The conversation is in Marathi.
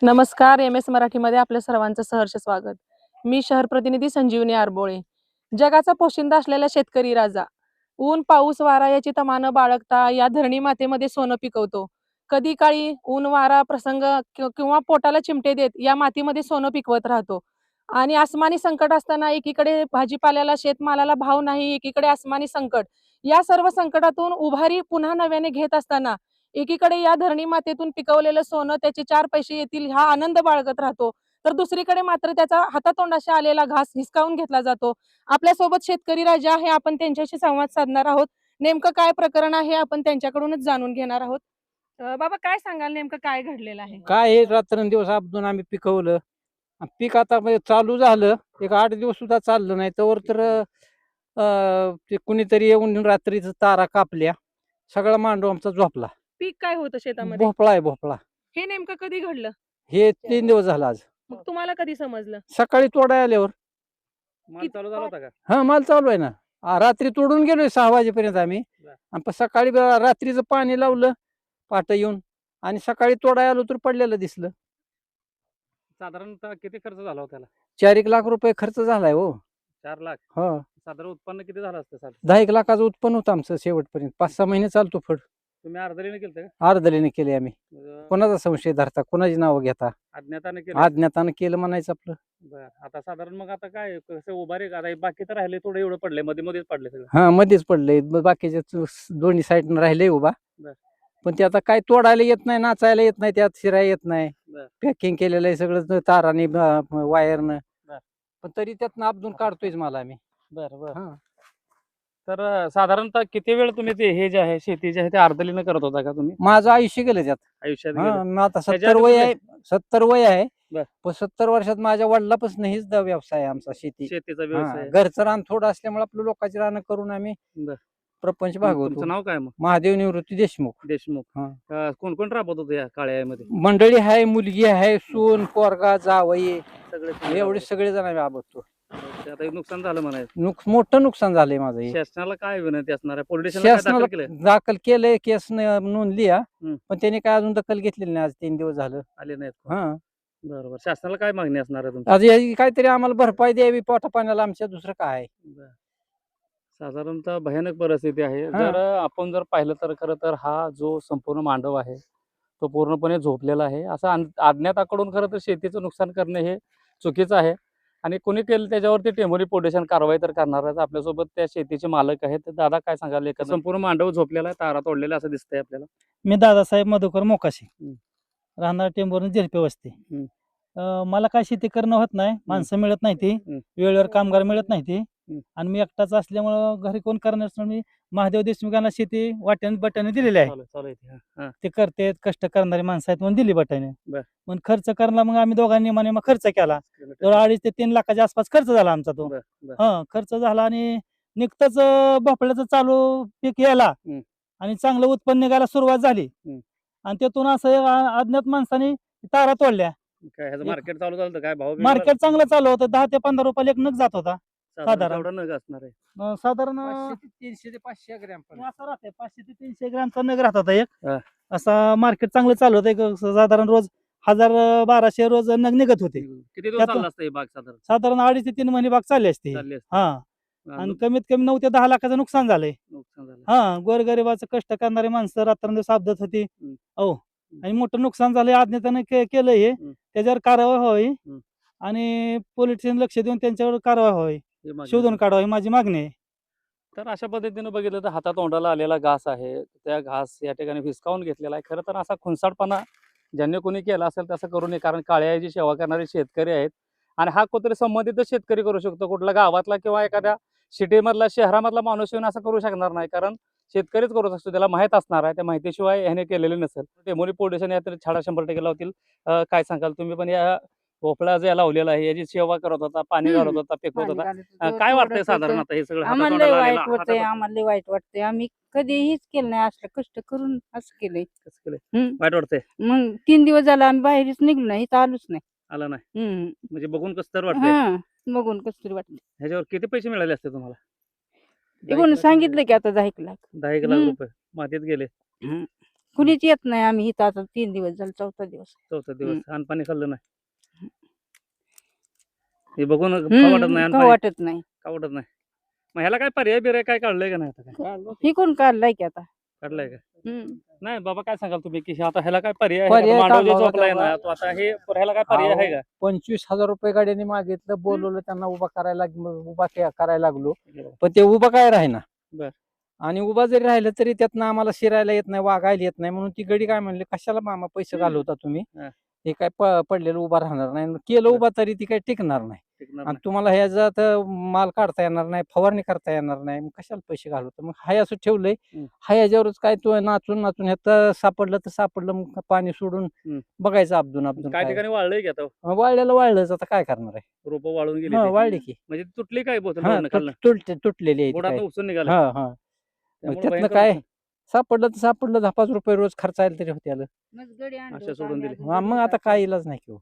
नमस्कार. MS मराठीमध्ये आपल्या सर्वांचं सहर्ष स्वागत. मी शहर प्रतिनिधी संजीवनी आरबोळे. जगाचा पोशिंदा असलेला शेतकरी राजा ऊन पाऊस वारा याची तमा न बाळगता या धरणी मातेमध्ये सोनं पिकवतो. कधी काळी ऊन वारा प्रसंग किंवा पोटाला चिमटे देत या मातीमध्ये सोनं पिकवत राहतो. आणि आसमानी संकट असताना एकीकडे भाजीपाल्याला शेतमालाला भाव नाही, एकीकडे आसमानी संकट. या सर्व संकटातून उभारी पुन्हा नव्याने घेत असताना एकीकडे या धरणी मातेतून पिकवलेलं सोनं त्याचे 4 पैसे येतील हा आनंद बाळगत राहतो, तर दुसरीकडे मात्र त्याचा हातातोंडाशी आलेला घास हिसकावून घेतला जातो. आपल्यासोबत शेतकरी राजा आहे, आपण त्यांच्याशी संवाद साधणार आहोत. नेमकं काय प्रकरण आहे आपण त्यांच्याकडूनच जाणून घेणार आहोत. बाबा काय सांगाल, नेमकं काय घडलेलं आहे? काय हे रात्रंदिवस आपदून आम्ही पिकवलं. पीक आता म्हणजे चालू झालं, एक 8 दिवस सुद्धा चाललं नाही तोवर तर ते कुणीतरी येऊन रात्रीच तारा कापल्या, सगळा मांडव आमचा झोपला. पीक काय होतं शेतामध्ये? भोपळा आहे भोपळा. हे नेमकं कधी घडलं? हे 3 दिवस झाला आज. मग तुम्हाला कधी समजलं? सकाळी तोडाय आल्यावर. माल चालू झाला होता का? हा माल चालू आहे ना. रात्री तोडून गेलोय 6 वाजेपर्यंत आम्ही. आणि सकाळी रात्रीचं पाणी लावलं पाट येऊन आणि सकाळी तोडाय आलो तर पडलेलं दिसलं. साधारणतः किती खर्च झाला होता त्याला? 4-1 लाख रुपये खर्च झालाय हो. 4 लाख. हो. साधारण उत्पन्न किती झालं असतं सर? 10-1 लाखाचं उत्पन्न होतं आमचं शेवटपर्यंत. 5-6 महिने चालतो फड. तुम्ही अर्धलीने केलं का? अर्धलीने केले आम्ही. कोणाचा संशय धरता, कोणाची नावं घेता? अज्ञाताने केलं? अज्ञातानं केलं म्हणायचं आपलं. बरं. आता साधारण मग आता काय कसं उभारी का? आता बाकी तर राहिले थोडं एवढं पडले मध्येच पडले सगळं. हा मध्येच पडले, बाकीचे दोन्ही साईडनं राहिले उभा. बरं. पण ते आता काय तोडायला येत नाही, नाचायला येत नाही, त्यात शिरायला येत नाही. बरं. पॅकिंग केलेलं आहे सगळं ताराने वायरनं. बरं. पण तरी त्यातनं आपदून काढतोयच मला आम्ही. बरं बरं. हा. तर साधारणतः किती वेळ तुम्ही ते हे जे आहे शेती जे आहे ते अर्धलीनं करत होता का तुम्ही माझं आयुष्य गेलं त्यात. आयुष्यात? मग आता त्याच्या 70 आधी वय आहे. 70 वय आहे. बरं. पण 70 वर्षात माझ्या वडिलापासून हीच व्यवसाय आहे आमचा, शेती. शेतीचा हा, व्यवसाय. घरचं रान थोडं असल्यामुळे आपलं लोकांची रानं करून आम्ही बरं. प्रपंच तुमचं भागवतो. नाव काय मग? महादेव निवृत्ती देशमुख. देशमुख. हा. कोण कोण राबत होते या काळ्यामध्ये? मंडळी आहे, मुलगी आहे, सून पोरगा जावई, सगळे एवढे सगळे जण आम्ही आबदतो. आता हे नुकसान झालं म्हणायचं. मोठं नुकसान झालंय माझं हे. शासनाला काय विनंती असणार आहे? पोलीस स्टेशनला काय दाखल शासनाला केलंय? दाखल केलंय, केस नोंदली हा. हम्म. पण त्याने काय अजून दखल घेतलेली नाही. आज 3 दिवस झालं. आले नाहीत. हा. बरोबर. शासनाला काय मागणी असणार आहे तुमची? आज याची काहीतरी आम्हाला भरपाई द्यावी पोटा पाण्याला आमच्या, दुसरं काय आहे. बरं. साधारणतः भयानक परिस्थिती आहे. हा. जर आपण जर पाहिलं तर खरं तर हा जो संपूर्ण मांडव आहे तो पूर्णपणे झोपलेला आहे. असं अज्ञाताकडून खरं तर शेतीचं नुकसान करणे हे चुकीचं आहे आणि कोणी केलं त्याच्यावरती टेंभोर्णी पोलीस स्टेशन कारवाई तर करणारच. आपल्यासोबत त्या शेतीचे मालक आहेत. तर दादा काय सांगाल? संपूर्ण मांडव झोपलेला आहे, तारा तोडलेला असं दिसतंय आपल्याला. मी दादासाहेब मधुकर मोकाशी, हं. राहणार टेंभोर्णी झेडपे वस्ती. हं. मला काय शेती करणं होत नाही, माणसं मिळत नाही ती, हं. वेळेवर कामगार मिळत नाही ती, हं. आणि मी एकटाच असल्यामुळं घरी कोण करणार नसल्यामुळे मी महादेव देशमुखांना शेती वाट्याने बटाने दिलेली आहे. चालू आहे ते. हां. ते करतेत, कष्ट करणारी माणसं आहेत म्हणून दिली बटाने. बर. पण खर्च करला मग आम्ही दोघांनी मग खर्च केला. तर 2.5 ते 3 लाखाच्या आसपास खर्च झाला आमचा तो. बरं, बरं. हा खर्च झाला आणि नुकतंच भोपळ्याचं चालू पीक यायला हं. आणि चांगलं उत्पन्न निघायला सुरुवात झाली. हं. आणि त्यातून असं अज्ञात माणसाने तारा तोडल्या. काय ह्याचं मार्केट चालू झालं होतं? काय भाव बिव मार्केट चांगलं चालू होतं, 10 ते 15 रुपयाला एक नग जात होता. साधारण. एवढा नग असणार आहे? साधारण 300 ते 500 ग्रॅम असं राहते, 500 ते 300 ग्रॅमचा नग राहत होता एक. हा. असा मार्केट चांगलं चालू होतं. एक साधारण रोज 1000-1200 रोज नग निघत होते. किती दिवस त्यात- चालला असतं हे बाग साधारण? साधारण 2.5 ते 3 महिने बाग चालली असते. चालली असते. हा. आणि कमीत कमी 9 ते 10 लाखाचं नुकसान झालंय. नुकसान झालं. हा. गोरगरिबाचं कष्ट करणारी माणसं रात्रंदिवस आपदत होती. हं. हो. आणि मोठं नुकसान झालंय. अज्ञाताने केलं हे. त्याच्यावर कारवाई व्हावी आणि पोलीस स्टेशन लक्ष देऊन त्यांच्यावर कारवाई व्हावी, हे मागणी शोधून आहे. काढावी, माझी मागणी आहे. तर अशा पद्धतीने बघितलं तर हातातोंडाला आलेला घास आहे, त्या घास या ठिकाणी हिसकावून घेतलेला आहे. खरं तर असा खुंसाटपणा ज्यांनी कोणी केला असेल तसं करू नये, कारण काळ्याची सेवा करणारे शेतकरी आहेत आणि हा कोणतरी संबंधित शेतकरी करू शकतो. कुठला गावातला किंवा एखाद्या सिटीमधला शहरामधला माणूस येऊन असं करू शकणार नाही, कारण शेतकरीच करू शकतो, त्याला माहीत असणार आहे. त्या माहितीशिवाय ह्याने केलेले नसेल. टेंभोर्णी पोलीस स्टेशन यात छाडा 100% लावतील. काय सांगाल तुम्ही? पण या भोपळा जे लावलेला आहे याची सेवा करत होता, पाणी घालत होता, पिकवत होता. काय वाटतंय साधारण आता हे सगळं आम्हाला लय हातातोंडाला वाईट आलेलं- वाटतंय, हातातोंडाला- आम्हाला लय वाईट वाटतंय. आम्ही कधीहीच केलं नाही असलं कष्ट करून असं केलंय. कसं केलंय? हम्म. वाईट वाटतंय? मग 3 दिवस झाला आम्ही बाहेरच निघलो नाही, इथं आलोच नाही. आला नाही हम्म. म्हणजे बघून कसं तर वाटतंय. हा. बघून कसं तरी वाटलं. ह्याच्यावर किती पैसे मिळाले असते तुम्हाला? ते कोणी सांगितलं की आता 10 लाख. 10 1 लाख हम्म. रुपये मातीत गेले. हम्म. कुणीच येत नाही. आम्ही इथं आता 3 दिवस झाले, 4था दिवस. चौथा दिवस अन्न पाणी खाल्लं नाही. हे बघून खाऊ वाटत नाही अन्न खाऊ पाणी वाटत नाही. खाऊ वाटत नाही. मग ह्याला काय पर्याय बिर्याय काय काढलंय का नाही आता काय ही कोण काढलाय की आता. काढलंय का हम्म. नाही बाबा काय सांगाल तुम्ही की आता ह्याला काय पर्याय आहे पर्याय का? मांडव जे काढावा झोपलाय ना तेव्हा. तो आता हे ह्याला काय पर्याय आहे का? 25,000 रुपये गाड्यांनी मागितलं, बोलवलं त्यांना करायला लागलो, पण ते उभा काय राहीना. बर. आणि उभा जरी राहिलं तरी त्यातनं आम्हाला शिरायला येत नाही, वागायला येत नाही, म्हणून ती गडी काय म्हणली, कशाला मामा पैसे घालवता तुम्ही, हा. हे काय पडलेलं उभा राहणार नाही, केलं बर. उभा तरी ती काय टिकणार नाही. टिकणार आणि नाही. तुम्हाला ह्याच्यात माल काढता येणार नाही, फवारणी करता येणार नाही, मग कशाला पैसे घालवतो. मग हाय असं ठेवलंय, हम्म. हाय याच्यावरच काय तो नाचून नाचून ह्यात सापडलं तर सापडलं, मग पाणी सोडून बघायचं आपदून काय काय. ठिकाणी वाळलंय की आता वाळल्याला वाळलंच, आता काय करणार आहे. रोप वाळून गेली हा ती. वाळली की. म्हणजे तुटली काय बोतल हा वरनं खाल्लं तुटलेली आहे ती बुडात काय. उपसून निघालं हा हा मग त्यातनं काय सापडलं तर सापडलं, 10-5 रुपये रोज खर्च आले तरी होते आलं. मग गडी आणली अशा होती सोडून आम्ही दिली. अजून मग गडी आता टाकली. काय इलाज नाही की हो.